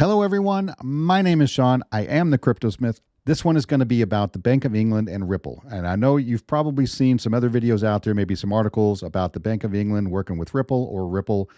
Hello, everyone. My name is Sean. I am the Cryptosmith. This one is going to be about the Bank of England and Ripple. And I know you've probably seen some other videos out there, maybe some articles about the Bank of England working with Ripple or Ripple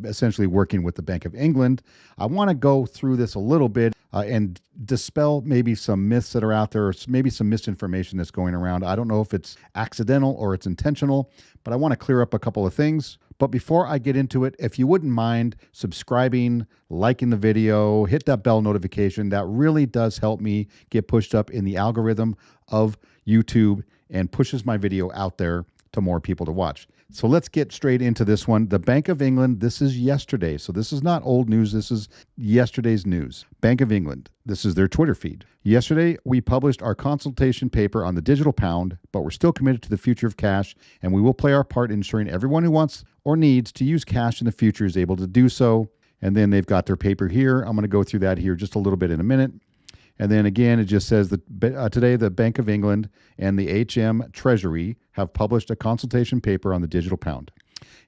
essentially working with the Bank of England. I want to go through this a little bit and dispel maybe some myths that are out there, or maybe some misinformation that's going around. I don't know if it's accidental or it's intentional, but I want to clear up a couple of things. But before I get into it, if you wouldn't mind subscribing, liking the video, hit that bell notification. That really does help me get pushed up in the algorithm of YouTube and pushes my video out there to more people to watch. So let's get straight into this one. The Bank of England, this is yesterday. So this is not old news. This is yesterday's news. Bank of England, this is their Twitter feed. Yesterday, we published our consultation paper on the digital pound, but we're still committed to the future of cash, and we will play our part in ensuring everyone who wants or needs to use cash in the future is able to do so. And then they've got their paper here. I'm going to go through that here just a little bit in a minute. And then again, it just says that today the Bank of England and the HM Treasury have published a consultation paper on the digital pound.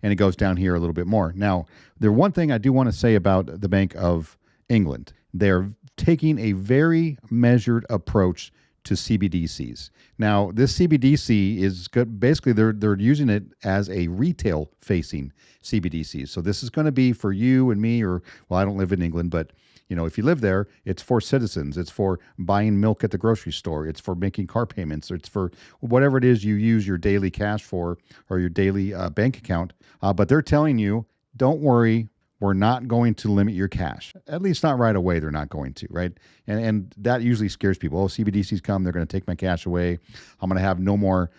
And it goes down here a little bit more. Now, the one thing I do want to say about the Bank of England, they're taking a very measured approach to CBDCs. Now, this CBDC is good. Basically, they're using it as a retail-facing CBDC. So this is going to be for you and me, or, well, I don't live in England, but if you live there, it's for citizens. It's for buying milk at the grocery store. It's for making car payments. It's for whatever it is you use your daily cash for, or your daily bank account. But they're telling you, don't worry, we're not going to limit your cash. At least not right away, they're not going to, right? And that usually scares people. Oh, CBDCs come, they're going to take my cash away. I'm going to have no more,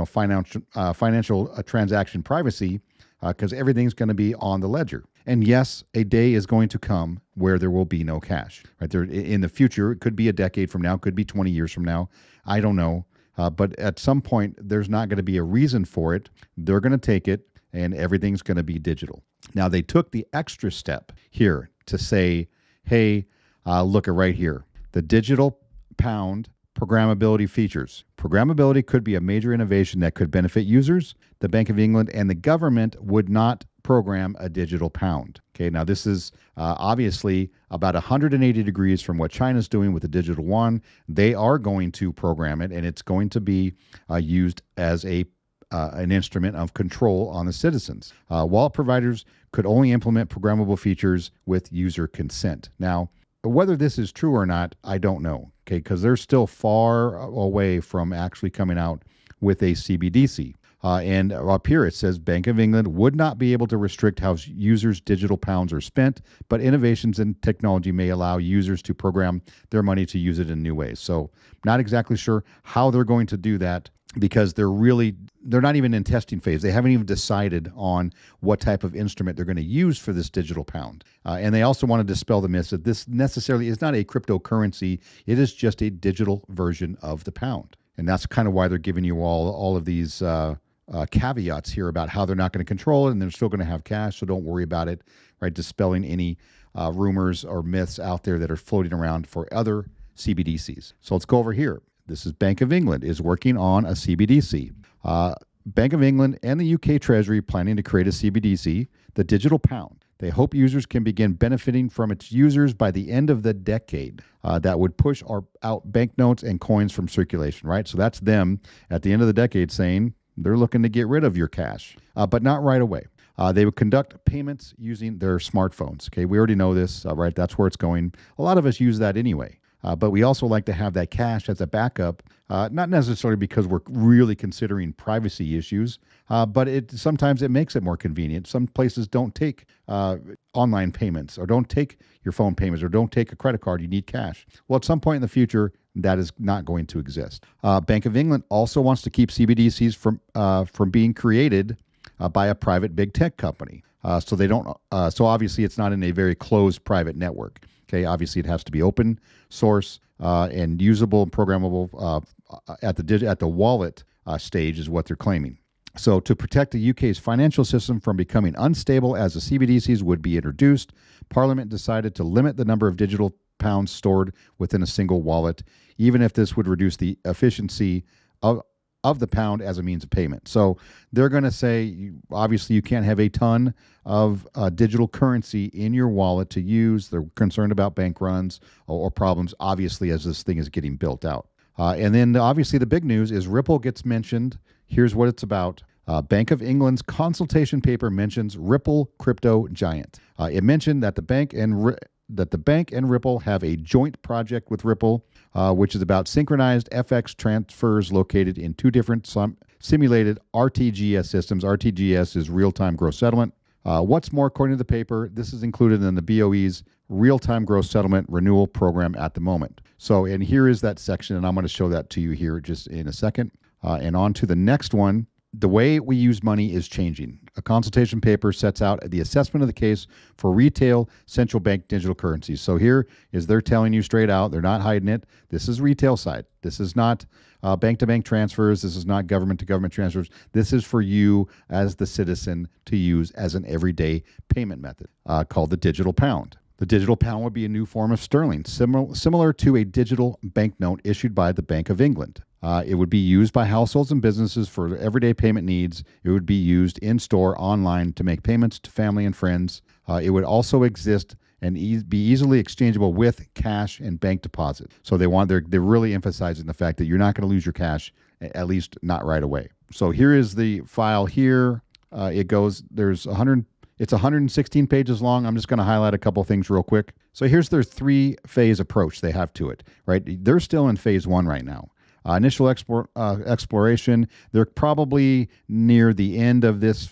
financial transaction privacy because everything's going to be on the ledger. And yes, a day is going to come where there will be no cash. Right there in the future, it could be a decade from now, could be 20 years from now. I don't know. But at some point, there's not going to be a reason for it. They're going to take it, and everything's going to be digital. Now, they took the extra step here to say, hey, look at right here. The digital pound programmability features. Programmability could be a major innovation that could benefit users. The Bank of England and the government would not program a digital pound. Okay, now this is obviously about 180 degrees from what China's doing with the digital yuan. They are going to program it, and it's going to be used as an instrument of control on the citizens. Wallet providers could only implement programmable features with user consent. Now, whether this is true or not, I don't know, okay, because they're still far away from actually coming out with a CBDC. And up here it says Bank of England would not be able to restrict how users' digital pounds are spent, but innovations in technology may allow users to program their money to use it in new ways. So not exactly sure how they're going to do that, because they're not even in testing phase. They haven't even decided on what type of instrument they're going to use for this digital pound. And they also want to dispel the myth that this necessarily is not a cryptocurrency. It is just a digital version of the pound. And that's kind of why they're giving you all of these caveats here about how they're not going to control it, and they're still going to have cash, so don't worry about it, right? Dispelling any rumors or myths out there that are floating around for other CBDCs. So let's go over here. This is Bank of England is working on a CBDC. Bank of England and the UK Treasury planning to create a CBDC, the digital pound. They hope users can begin benefiting from its users by the end of the decade. That would push out banknotes and coins from circulation, right? So that's them at the end of the decade saying they're looking to get rid of your cash, but not right away. They would conduct payments using their smartphones. Okay, we already know this, right? That's where it's going. A lot of us use that anyway. But we also like to have that cash as a backup, not necessarily because we're really considering privacy issues, but sometimes it makes it more convenient. Some places don't take online payments, or don't take your phone payments, or don't take a credit card. You need cash. Well, at some point in the future, that is not going to exist. Bank of England also wants to keep CBDCs from being created by a private big tech company. So they don't. So obviously, it's not in a very closed private network. Okay, obviously it has to be open source and usable and programmable at the wallet stage is what they're claiming. So to protect the UK's financial system from becoming unstable as the CBDCs would be introduced, Parliament decided to limit the number of digital pounds stored within a single wallet, even if this would reduce the efficiency of of the pound as a means of payment. So they're going to say, obviously, you can't have a ton of digital currency in your wallet to use. They're concerned about bank runs or problems, obviously, as this thing is getting built out. And then, obviously, the big news is Ripple gets mentioned. Here's what it's about. Bank of England's consultation paper mentions Ripple crypto giant. It mentioned that the bank and Ripple have a joint project with Ripple, which is about synchronized FX transfers located in two different simulated RTGS systems. RTGS is real-time gross settlement. What's more, according to the paper, this is included in the BOE's real-time gross settlement renewal program at the moment. So, and here is that section, and I'm going to show that to you here just in a second. And on to the next one. The way we use money is changing. A consultation paper sets out the assessment of the case for retail central bank digital currencies. So here is they're telling you straight out, they're not hiding it. This is retail side. This is not bank-to-bank transfers. This is not government-to-government transfers. This is for you as the citizen to use as an everyday payment method called the digital pound. The digital pound would be a new form of sterling, similar to a digital banknote issued by the Bank of England. It would be used by households and businesses for everyday payment needs. It would be used in-store, online to make payments to family and friends. It would also exist and be easily exchangeable with cash and bank deposit. So they're really emphasizing the fact that you're not going to lose your cash, at least not right away. So here is the file here. It's 116 pages long. I'm just going to highlight a couple things real quick. So here's their three-phase approach they have to it, right? They're still in phase one right now. Initial exploration, they're probably near the end of this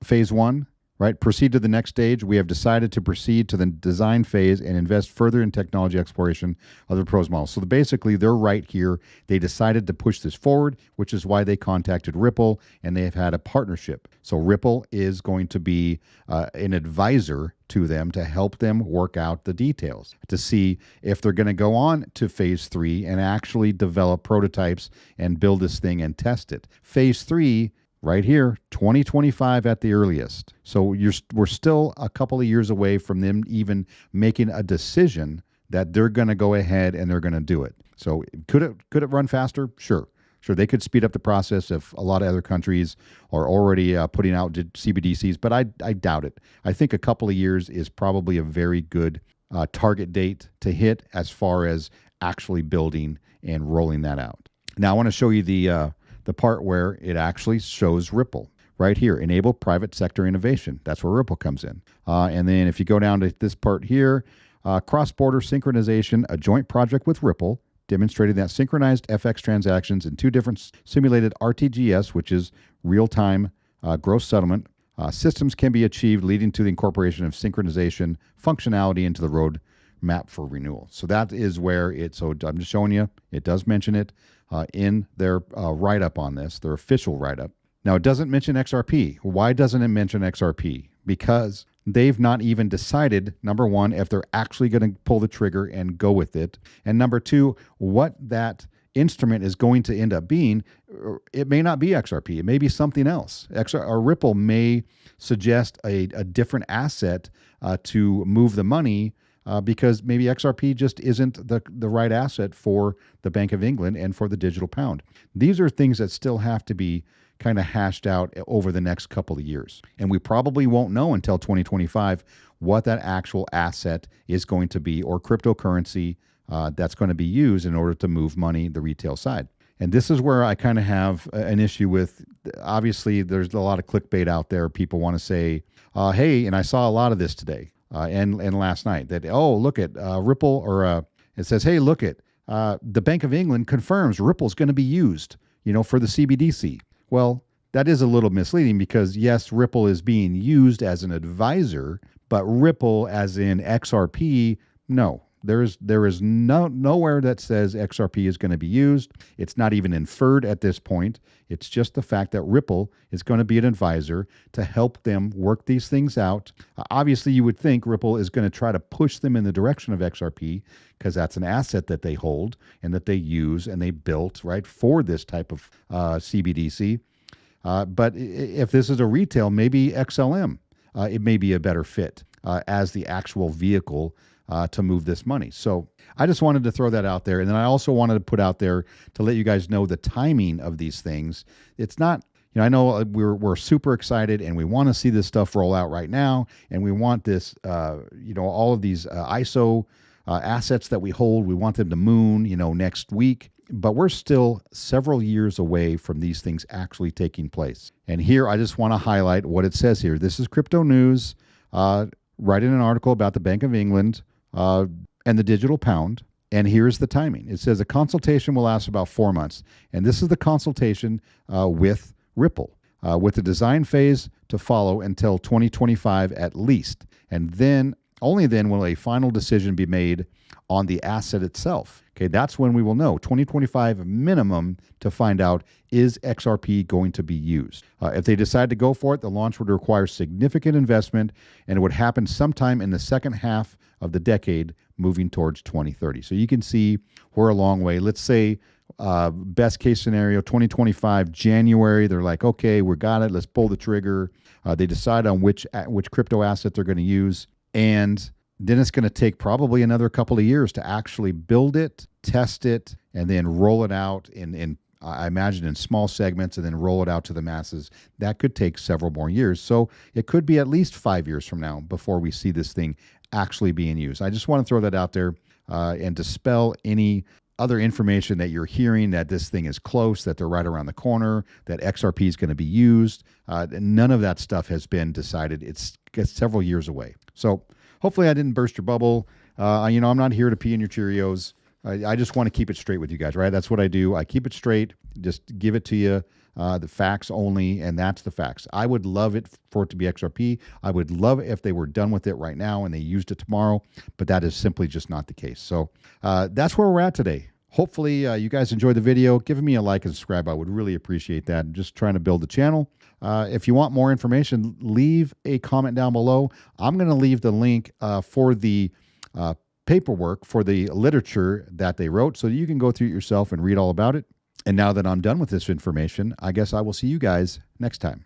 phase one, right? Proceed to the next stage. We have decided to proceed to the design phase and invest further in technology exploration of the proposed model. So basically, they're right here. They decided to push this forward, which is why they contacted Ripple, and they have had a partnership. So Ripple is going to be an advisor to them to help them work out the details, to see if they're going to go on to phase three and actually develop prototypes and build this thing and test it. Phase three, right here, 2025 at the earliest. So we're still a couple of years away from them even making a decision that they're going to go ahead and they're going to do it. So could it run faster? Sure. They could speed up the process if a lot of other countries are already putting out CBDCs, but I doubt it. I think a couple of years is probably a very good target date to hit as far as actually building and rolling that out. Now I want to show you the part where it actually shows Ripple. Right here, enable private sector innovation. That's where Ripple comes in. And then if you go down to this part here, cross-border synchronization, a joint project with Ripple, demonstrating that synchronized FX transactions in two different simulated RTGS, which is real-time gross settlement, systems can be achieved, leading to the incorporation of synchronization functionality into the roadmap for renewal. So that is where so I'm just showing you, it does mention it in their write-up on this, their official write-up. Now, it doesn't mention XRP. Why doesn't it mention XRP? Because they've not even decided, number one, if they're actually going to pull the trigger and go with it. And number two, what that instrument is going to end up being. It may not be XRP. It may be something else. Or Ripple may suggest a different asset to move the money because maybe XRP just isn't the right asset for the Bank of England and for the digital pound. These are things that still have to be kind of hashed out over the next couple of years. And we probably won't know until 2025 what that actual asset is going to be or cryptocurrency that's going to be used in order to move money the retail side. And this is where I kind of have an issue with, obviously, there's a lot of clickbait out there. People want to say, hey, and I saw a lot of this today and last night, that, oh, look at Ripple, or it says, hey, look at the Bank of England confirms Ripple's going to be used, for the CBDC. Well, that is a little misleading because, yes, Ripple is being used as an advisor, but Ripple as in XRP, no. There is nowhere that says XRP is going to be used. It's not even inferred at this point. It's just the fact that Ripple is going to be an advisor to help them work these things out. Obviously, you would think Ripple is going to try to push them in the direction of XRP because that's an asset that they hold and that they use and they built, right, for this type of CBDC. But if this is a retail, maybe XLM, it may be a better fit as the actual vehicle to move this money. So I just wanted to throw that out there. And then I also wanted to put out there to let you guys know the timing of these things. It's not, I know we're super excited and we want to see this stuff roll out right now. And we want this, all of these ISO assets that we hold, we want them to moon, next week. But we're still several years away from these things actually taking place. And here I just want to highlight what it says here. This is Crypto News, writing an article about the Bank of England and the digital pound. And here's the timing. It says a consultation will last about 4 months. And this is the consultation with Ripple, with the design phase to follow until 2025 at least. And then, only then will a final decision be made on the asset itself. Okay, that's when we will know. 2025 minimum to find out, is XRP going to be used? If they decide to go for it, the launch would require significant investment, and it would happen sometime in the second half of the decade, moving towards 2030. So you can see we're a long way. Let's say best case scenario, 2025 January, they're like, okay, we got it. Let's pull the trigger. They decide on which crypto asset they're going to use, and then it's going to take probably another couple of years to actually build it, test it, and then roll it out in I imagine in small segments, and then roll it out to the masses. That could take several more years. So it could be at least 5 years from now before we see this thing actually being used. I just want to throw that out there and dispel any other information that you're hearing that this thing is close, that they're right around the corner, that XRP is going to be used. None of that stuff has been decided. It's several years away. So hopefully I didn't burst your bubble. I'm not here to pee in your Cheerios. I just want to keep it straight with you guys, right? That's what I do. I keep it straight, just give it to you, the facts only, and that's the facts. I would love it for it to be XRP. I would love it if they were done with it right now and they used it tomorrow, but that is simply just not the case. So that's where we're at today. Hopefully you guys enjoyed the video. Giving me a like and subscribe, I would really appreciate that. I'm just trying to build the channel. If you want more information, leave a comment down below. I'm going to leave the link for the paperwork, for the literature that they wrote, so you can go through it yourself and read all about it. And now that I'm done with this information, I guess I will see you guys next time.